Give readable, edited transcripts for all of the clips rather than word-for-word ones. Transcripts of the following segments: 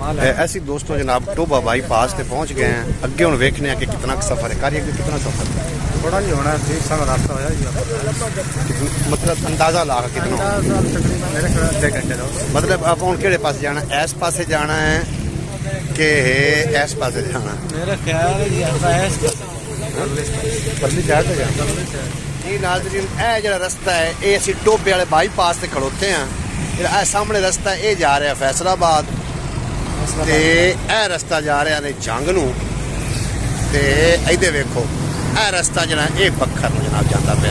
ऐसी दोस्तों जनाब टोबा बाईपास पे पहुंच गए हैं। अगे हम वेखने कि कितना सफ़र है कार्य कितना सफ़र थोड़ा ही होना ठीक सा रास्ता होया मतलब अंदाजा ला कितना मेरे ख्याल आधे घंटे का मतलब आप हम केड़े पास जाना इस पासे जाना है कि इस पासे जाना मेरे ख्याल परली साइड पे जाना जी नाज़रीन ए जड़ा रास्ता है ये असी टोबे वाले बाईपास से खड़ोते हैं जड़ा सामने रास्ता है ये जा रहा है फैसलाबाद ते ए रास्ता जा रहा है जंग नूं ते इधर वेखो ए रास्ता जरा ये बखर में जनाब जाता पे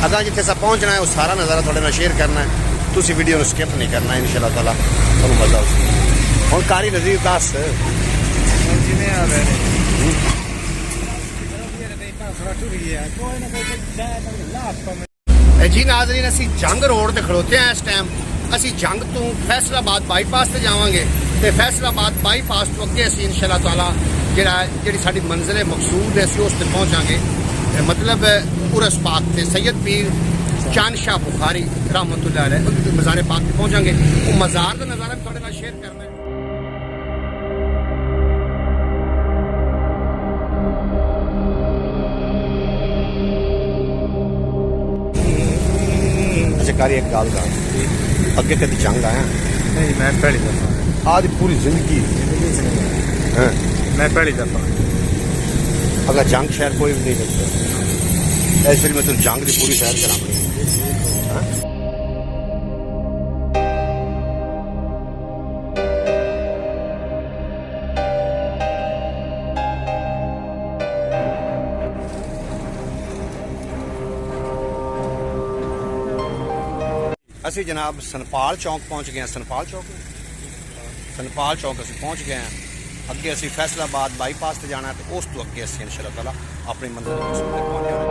अगर जिथे सा पहुंचना है वो सारा नज़ारा थोड़े नाल शेयर करना है तुसी वीडियो को स्किप नहीं करना इंशाअल्लाह ताला तुहानूं मज़ा आउगी हुण कारी नज़ीर दस जी नाज़रीन असी जंग रोड ते खड़ोते हैं इस टाइम असी जंग तो फैसलाबाद बाईपास से जावांगे ते फैसलाबाद बाईपास तो अगे असी इंशाअल्लाह ताला जी साड़ी मंजिल मकसूद है असी उस तक पहुँचांगे मतलब उरस पाक से सैयद पीर चांद शाह बुखारी रहमतुल्लाह अलैह मज़ार पाक पे पहुँचांगे वो मज़ार का नज़ारा भी थोड़े नाल शेयर करना है। अच्छा कारी एक गाल का अगे कभी जंग आया नहीं मैं पहली दफा आज पूरी जिंदगी हाँ मैं पहली दफा अगर जंग शहर कोई भी नहीं लगता ऐसे मैं तुम जंग की पूरी सैर करा अपनी असी जनाब सनपाल चौक पहुंच गए हैं सनपाल चौक असी पहुंच गए हैं अगे असी फैसलाबाद बाईपास से जाना है तो उस तो अगे असी इंशाअल्लाह ताला अपनी मंजिल मकसूद तक पहुंच जाना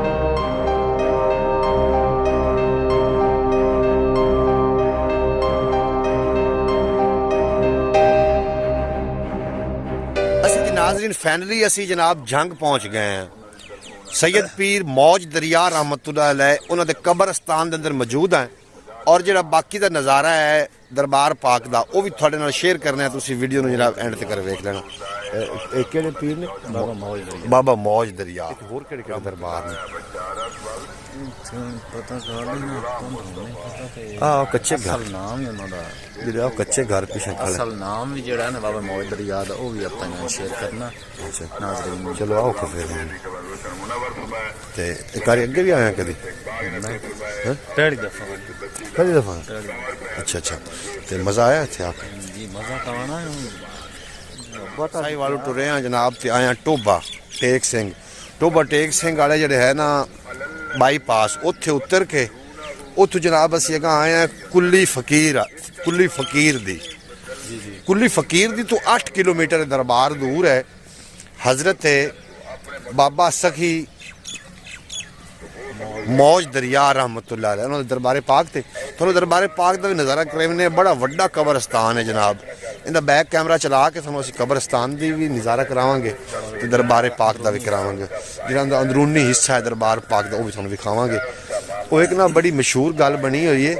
असी नाज़रीन फाइनली असी जनाब जंग पहुंच गए हैं सैयद पीर मौज दरिया रहमतुल्लाह अलैह उन्होंने कब्रस्तान के अंदर मौजूद हैं और जो बाकी का नज़ारा है दरबार पाक का वह भी थोड़े नाल शेयर करना है तुसी वीडियो में जरा एंड तक वेख लेना किहड़े पीर ने बाबा मौज दरिया होर किहड़े दरबार ने कच्चे घर नाम ही उन्होंने जेड़ा कच्चे घर पिछे असल नाम भी जेड़ा ना बाबा मौज दरिया दा वो भी अपना शेयर करना नाज़रीन चलो आओ फिर ते एक बार अगे भी आया कभी पहली दफा अच्छा अच्छा तो मज़ा आया इतने आके जी मज़ा तो आना है साई वालू टुरे हैं जनाब ते आया टोबा टेक सिंह वाले जड़े है ना बाईपास उत्थे उतर के उतो जनाब असी अगर आए हैं कुल्ली फकीर दी तो 8 किलोमीटर दरबार दूर है हजरत बाबा सखी मौज दरिया रहमतुल्लाह अलैह उन्होंने दरबारे पाक थे थोड़ा दरबारे पाक का भी नज़ारा कराने बड़ा वड्डा कब्रस्तान है जनाब इनका बैक कैमरा चला के थोड़ा असी कब्रस्तान की भी नज़ारा करावांगे तो दरबारे पाक का भी करावांगे जिहड़ा अंदरूनी हिस्सा है दरबार पाक का वो भी थोड़ा विखावांगे वो एक ना बड़ी मशहूर गल बनी हुई है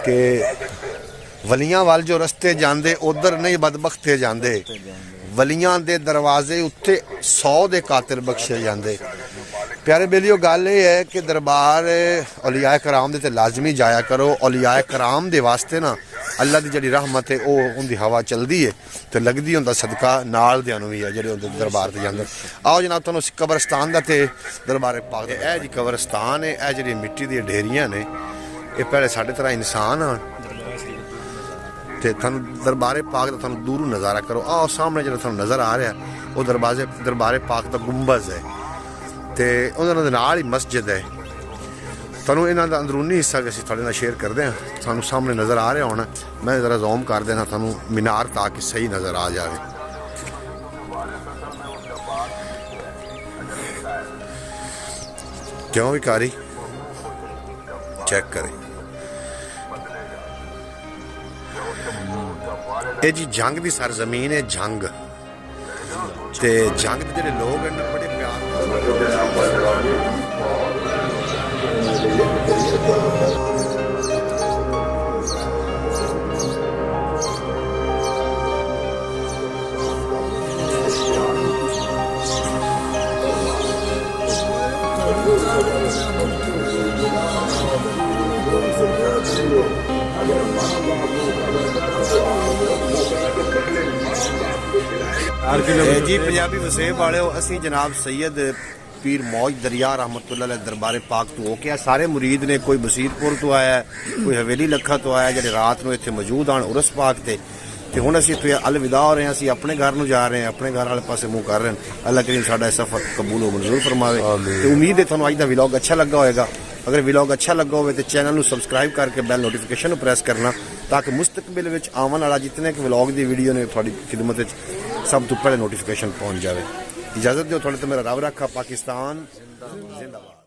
कि वलियां वाल जो रस्ते जाते उधर नहीं बदबख्ते जाते वलियां दे दरवाजे उत्ते 100 दे कातिल बख्शे जाते प्यारे बेलियो गल ये है कि दरबार औलिया कराम दे ते लाजमी जाया करो औलिया कराम दे वास्ते ना अल्लाह की जी रहमत है वो उनकी हवा चलती है तो लगती उनका सदका नाल दियां भी है जो दरबार से जाते आओ जनाब तुहानूं कब्रस्तान का तो दरबार पाक का यह जी कब्रस्तान है यह जी मिट्टी दी ढेरियां ने ये पहले साढ़े तरह इंसान आ तो थानू दरबारे पाक का थानू दूरों नज़ारा करो आओ सामने जो थानू नज़र आ रहा वो दरबारे पाक का गुंबज है तो उन्होंने नाल ही मस्जिद है तुहानू इन्हां दा अंदरूनी हिस्सा भी असीं थोड़े नाल शेयर करते हैं थानू सामने नज़र आ रहा होना मैं ज़रा जूम कर देना थानू मीनार ताकि सही नज़र आ जाए क्यों भी कारी चेक करें ये जी जंग की सरजमीन है जंग ते जंग के जो लोग हैं बड़े प्यार जी पंजाबी वसेब वाले ਅਸੀਂ जनाब सैयद पीर मौज दरिया रहमतुल्लाह अलैह दरबारे पाक तो हो के सारे मुरीद ने कोई बसीरपुर तो आया कोई हवेली लखा तो आया ਜਿਹੜੇ ਰਾਤ ਨੂੰ ਇੱਥੇ ਮੌਜੂਦ ਹਨ ਉਰਸ ਪਾਕ ਤੇ ਹੁਣ ਅਸੀਂ ਇੱਥੇ ਅਲਵਿਦਾ ਹੋ ਰਹੇ ਹਾਂ ਅਸੀਂ ਆਪਣੇ ਘਰ ਨੂੰ ਜਾ ਰਹੇ ਹਾਂ ਆਪਣੇ ਘਰ ਵਾਲੇ ਪਾਸੇ ਮੂੰਹ ਕਰ ਰਹੇ ਹਾਂ ਅੱਲਾਹ ਕਰੀਮ ਸਾਡਾ ਸਫ਼ਰ ਕਬੂਲ ਹੋ ਮਨਜ਼ੂਰ ਫਰਮਾਵੇ ਤੇ ਉਮੀਦ ਹੈ ਤੁਹਾਨੂੰ ਅੱਜ ਦਾ ਵਲੌਗ ਅੱਛਾ ਲੱਗਾ ਹੋਵੇਗਾ ਅਗਰ ਵਲੌਗ ਅੱਛਾ ਲੱਗਾ ਹੋਵੇ ਤੇ ਚੈਨਲ ਨੂੰ ਸਬਸਕ੍ਰਾਈਬ ਕਰਕੇ ਬੈਲ ਨੋਟੀਫਿਕੇਸ਼ਨ ਨੂੰ ਪ੍ਰੈਸ ਕਰਨਾ ਤਾਂ ਕਿ ਮੁਸਤਕਬਲ ਵਿੱਚ ਆਉਣ ਵਾਲਾ ਜਿਤਨੇ ਕਿ ਵਲੌਗ ਦੀ ਵੀਡੀਓ ਨੇ ਤੁਹਾਡੀ ਖਿਦਮਤ ਵਿੱਚ ਸਭ ਤੋਂ ਪਹਿਲੇ ਨੋਟੀਫਿਕੇਸ਼ਨ ਪਹੁੰਚ ਜਾਵੇ। इजाजत दो थोड़े तो मेरा रब रखा। पाकिस्तान जिंदाबाद।